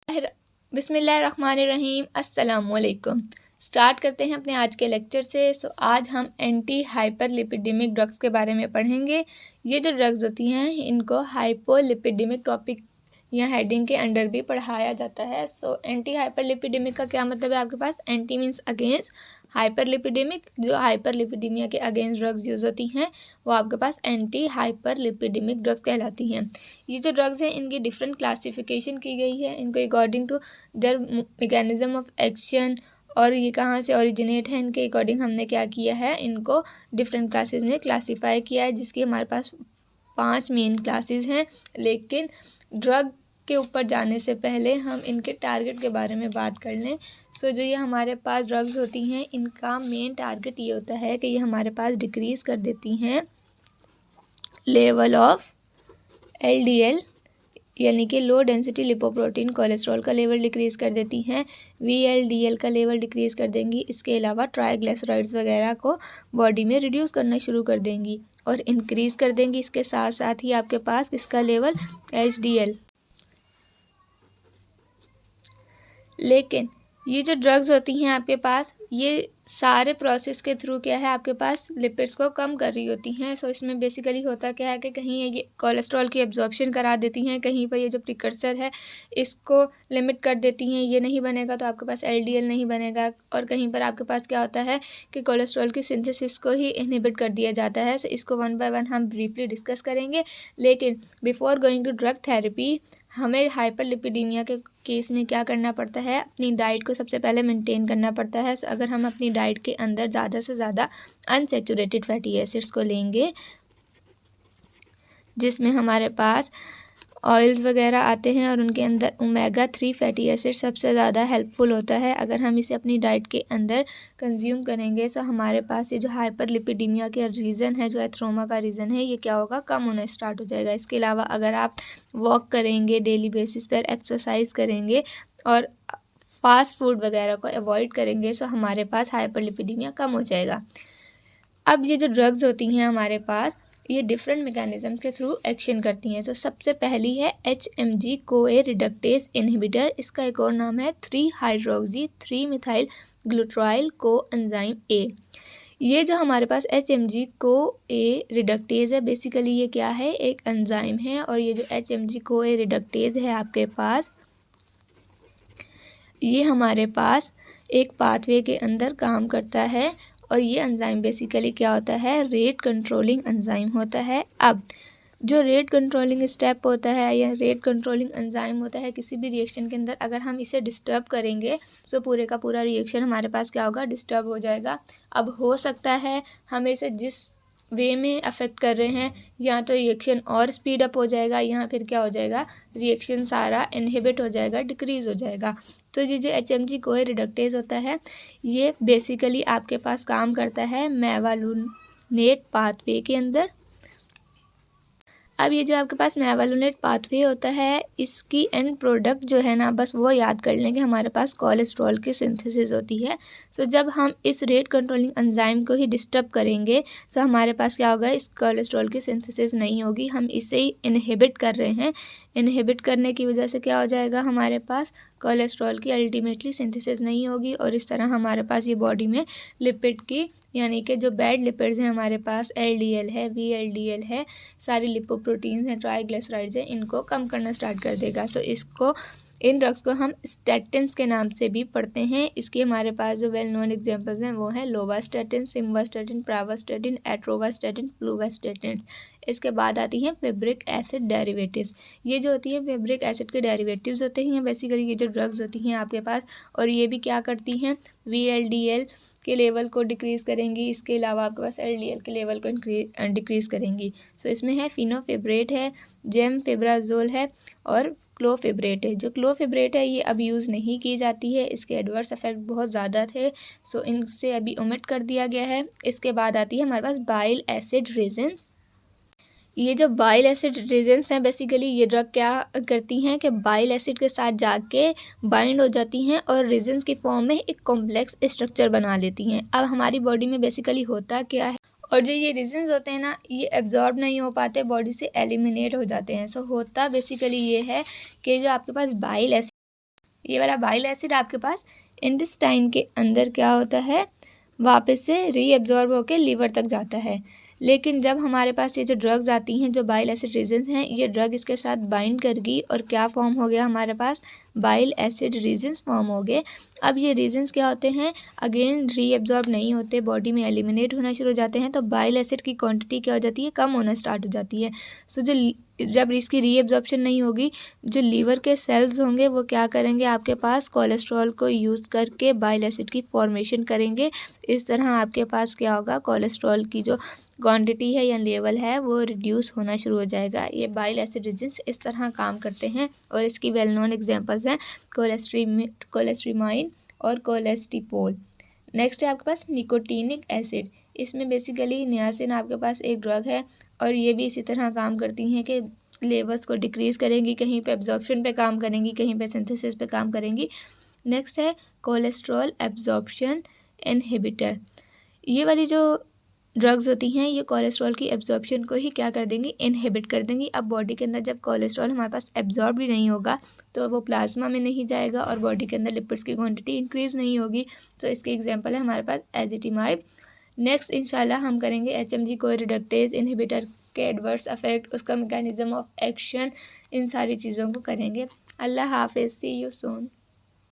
बिस्मिल्लाहिर्रहमानिर्रहीम, अस्सलामुअलैकुम। स्टार्ट करते हैं अपने आज के लेक्चर से। आज हम एंटी हाइपरलिपिडेमिक ड्रग्स के बारे में पढ़ेंगे। ये जो ड्रग्स होती हैं इनको हाइपोलिपिडेमिक टॉपिक या हेडिंग के अंडर भी पढ़ाया जाता है। एंटी हाइपरलिपिडेमिक का क्या मतलब है? आपके पास एंटी मीन्स अगेंस्ट, हाइपरलिपिडेमिक जो हाइपरलिपिडेमिया के अगेंस्ट ड्रग्स यूज़ होती हैं वो आपके पास एंटी हाइपरलिपिडेमिक ड्रग्स कहलाती हैं। ये जो ड्रग्स हैं इनकी डिफरेंट क्लासिफिकेशन की गई है, इनको according to their mechanism of action और ये कहाँ से ओरिजिनेट है इनके अकॉर्डिंग हमने क्या किया है, इनको डिफरेंट क्लासेस में क्लासीफाई किया है, जिसकी हमारे पास 5 मेन क्लासेस हैं। लेकिन ड्रग के ऊपर जाने से पहले हम इनके टारगेट के बारे में बात कर लें। जो ये हमारे पास ड्रग्स होती हैं इनका मेन टारगेट ये होता है कि ये हमारे पास डिक्रीज़ कर देती हैं लेवल ऑफ LDL यानी कि लो डेंसिटी लिपोप्रोटीन कोलेस्ट्रॉल का लेवल डिक्रीज़ कर देती हैं, VLDL का लेवल डिक्रीज़ कर देंगी। इसके अलावा ट्राइग्लिसराइड्स वगैरह को बॉडी में रिड्यूस करना शुरू कर देंगी और इंक्रीज़ कर देंगी। इसके साथ साथ ही आपके पास इसका लेवल HDL। लेकिन ये जो ड्रग्स होती हैं आपके पास ये सारे प्रोसेस के थ्रू क्या है आपके पास लिपिड्स को कम कर रही होती हैं। इसमें बेसिकली होता क्या है कि कहीं ये कोलेस्ट्रॉल की एब्जॉर्प्शन करा देती हैं, कहीं पर ये जो प्रिकर्सर है इसको लिमिट कर देती हैं, ये नहीं बनेगा तो आपके पास LDL नहीं बनेगा। और कहीं पर आपके पास क्या होता है कि कोलेस्ट्रॉल की सिंथेसिस को ही इनहिबिट कर दिया जाता है। इसको 1 बाय 1 हम ब्रीफली डिस्कस करेंगे। लेकिन before going to drug therapy हमें हाइपरलिपिडीमिया के केस में क्या करना पड़ता है, अपनी डाइट को सबसे पहले मेंटेन करना पड़ता है। अगर हम अपनी डाइट के अंदर ज़्यादा से ज़्यादा अनसैचुरेटेड फैटी एसिड्स को लेंगे जिसमें हमारे पास ऑयल्स वगैरह आते हैं और उनके अंदर ओमेगा 3 फैटी एसिड सबसे ज़्यादा हेल्पफुल होता है। अगर हम इसे अपनी डाइट के अंदर कंज्यूम करेंगे तो हमारे पास ये जो हाइपरलिपिडीमिया के रीज़न है, जो एथ्रोमा का रीज़न है, ये क्या होगा, कम होना स्टार्ट हो जाएगा। इसके अलावा अगर आप वॉक करेंगे, डेली बेसिस पर एक्सरसाइज करेंगे और फास्ट फूड वगैरह को अवॉइड करेंगे तो हमारे पास हाइपरलिपिडीमिया कम हो जाएगा। अब ये जो ड्रग्स होती हैं हमारे पास ये डिफरेंट मैकेनिज्म्स के थ्रू एक्शन करती हैं। सबसे पहली है HMG CoA रिडक्टेज इनहिबिटर। इसका एक और नाम है 3-हाइड्रोक्सी 3-मिथाइल ग्लूटाराइल कोएंजाइम A। ये जो हमारे पास HMG CoA रिडक्टेज है बेसिकली ये क्या है, एक एंजाइम है। और ये जो HMG CoA रिडक्टेज है आपके पास ये हमारे पास एक पाथवे के अंदर काम करता है और ये एंजाइम बेसिकली क्या होता है, रेट कंट्रोलिंग एंजाइम होता है। अब जो रेट कंट्रोलिंग स्टेप होता है या रेट कंट्रोलिंग एंजाइम होता है किसी भी रिएक्शन के अंदर, अगर हम इसे डिस्टर्ब करेंगे तो पूरे का पूरा रिएक्शन हमारे पास क्या होगा, डिस्टर्ब हो जाएगा। अब हो सकता है हम इसे जिस वे में अफेक्ट कर रहे हैं या तो रिएक्शन और स्पीड अप हो जाएगा या फिर क्या हो जाएगा, रिएक्शन सारा इनहिबिट हो जाएगा, डिक्रीज़ हो जाएगा। तो ये जो HMG CoA रिडक्टेज होता है ये बेसिकली आपके पास काम करता है मेवालुनेट पाथवे के अंदर। अब ये जो आपके पास मेवालुनेट पाथवे होता है इसकी एंड प्रोडक्ट जो है ना, बस वो याद कर लें कि हमारे पास कोलेस्ट्रॉल की सिंथेसिस होती है। जब हम इस रेट कंट्रोलिंग एंजाइम को ही डिस्टर्ब करेंगे तो हमारे पास क्या होगा, इस कोलेस्ट्रॉल की सिंथेसिस नहीं होगी, हम इसे ही इनहिबिट कर रहे हैं। इनहिबिट करने की वजह से क्या हो जाएगा, हमारे पास कोलेस्ट्रॉल की अल्टीमेटली सिंथेसिस नहीं होगी और इस तरह हमारे पास ये बॉडी में लिपिड की यानी कि जो बैड लिपिड्स हैं हमारे पास LDL है, VLDL है, सारी लिपोप्रोटीन्स हैं, ट्राइग्लिसराइड्स हैं, इनको कम करना स्टार्ट कर देगा। इन ड्रग्स को हम स्टैटिन्स के नाम से भी पढ़ते हैं। इसके हमारे पास जो वेल नोन एग्जांपल्स हैं वो हैं लोवास्टैटिन, सिम्वास्टैटिन, प्रावास्टैटिन, एट्रोवास्टैटिन, फ्लूवास्टैटिन। इसके बाद आती हैं फेब्रिक एसिड डेरिवेटिव्स। ये जो होती हैं फेब्रिक एसिड के डेरिवेटिव्स होते हैं बेसिकली ये जो ड्रग्स होती हैं आपके पास, और ये भी क्या करती हैं, VLDL के लेवल को डिक्रीज़ करेंगी। इसके अलावा आपके पास LDL के लेवल को डिक्रीज़ करेंगी। इसमें है फिनोफिब्रेट है, जेमफेब्राजोल है और क्लोफिब्रेट है। जो क्लोफिब्रेट है ये अब यूज़ नहीं की जाती है, इसके एडवर्स इफेक्ट बहुत ज़्यादा थे, इनसे अभी ओमिट कर दिया गया है। इसके बाद आती है हमारे पास बाइल एसिड रेजेंस। ये जो बाइल एसिड रेजेंस हैं बेसिकली ये ड्रग क्या करती हैं कि बाइल एसिड के साथ जाके बाइंड हो जाती हैं और रेजेंस की फॉर्म में एक कॉम्प्लेक्स स्ट्रक्चर बना लेती हैं। अब हमारी बॉडी में बेसिकली होता क्या है, और जो ये रीजन्स होते हैं ना ये एब्जॉर्ब नहीं हो पाते, बॉडी से एलिमिनेट हो जाते हैं। होता बेसिकली ये है कि जो आपके पास बाइल एसिड ये वाला बाइल एसिड आपके पास इंटेस्टाइन के अंदर क्या होता है, वापस से रीएब्जॉर्ब होकर लीवर तक जाता है। लेकिन जब हमारे पास ये जो ड्रग्स आती हैं, जो बाइल एसिड रीजन्स हैं, ये ड्रग इसके साथ बाइंड कर गई और क्या फॉर्म हो गया हमारे पास, बाइल एसिड रीजन्स फॉर्म हो गए। अब ये रीजन्स क्या होते हैं, अगेन रीएब्जॉर्ब नहीं होते, बॉडी में एलिमिनेट होना शुरू हो जाते हैं, तो बाइल एसिड की क्वांटिटी क्या हो जाती है, कम होना स्टार्ट हो जाती है। सो जब इसकी रीएब्जॉर्प्शन नहीं होगी, जो लीवर के सेल्स होंगे वो क्या करेंगे, आपके पास कोलेस्ट्रॉल को यूज़ करके बाइल एसिड की फॉर्मेशन करेंगे। इस तरह आपके पास क्या होगा, कोलेस्ट्रॉल की जो क्वांटिटी है या लेवल है वो रिड्यूस होना शुरू हो जाएगा। ये बाइल एसिड रीजन्स इस तरह काम करते हैं और इसकी वेल नोन एग्जांपल्स हैं कोलेस्ट्रीमाइन और कोलेस्टिपोल। नेक्स्ट है आपके पास निकोटीनिक एसिड। इसमें बेसिकली नियासिन आपके पास एक ड्रग है और ये भी इसी तरह काम करती हैं कि लेवल्स को डिक्रीज़ करेंगी, कहीं पे एब्जॉर्प्शन पे काम करेंगी, कहीं पे सिंथेसिस पे काम करेंगी। नेक्स्ट है कोलेस्ट्रॉल एब्जॉर्प्शन इनहिबिटर। ये वाली जो ड्रग्स होती हैं ये कोलेस्ट्रॉल की एब्जॉर्प्शन को ही क्या कर देंगी, इनहिबिट कर देंगी। अब बॉडी के अंदर जब कोलेस्ट्रॉल हमारे पास एब्जॉर्ब ही नहीं होगा तो वो प्लाज्मा में नहीं जाएगा और बॉडी के अंदर लिपिड्स की क्वांटिटी इंक्रीज़ नहीं होगी। तो इसके एग्जांपल है हमारे पास एजिटिमाइब। नेक्स्ट इंशाल्लाह हम करेंगे HMG को रिडक्टेज इनहिबिटर के एडवर्स अफेक्ट, उसका मैकेनिज्म ऑफ एक्शन, इन सारी चीज़ों को करेंगे। अल्लाह हाफिज़, सी यू सून।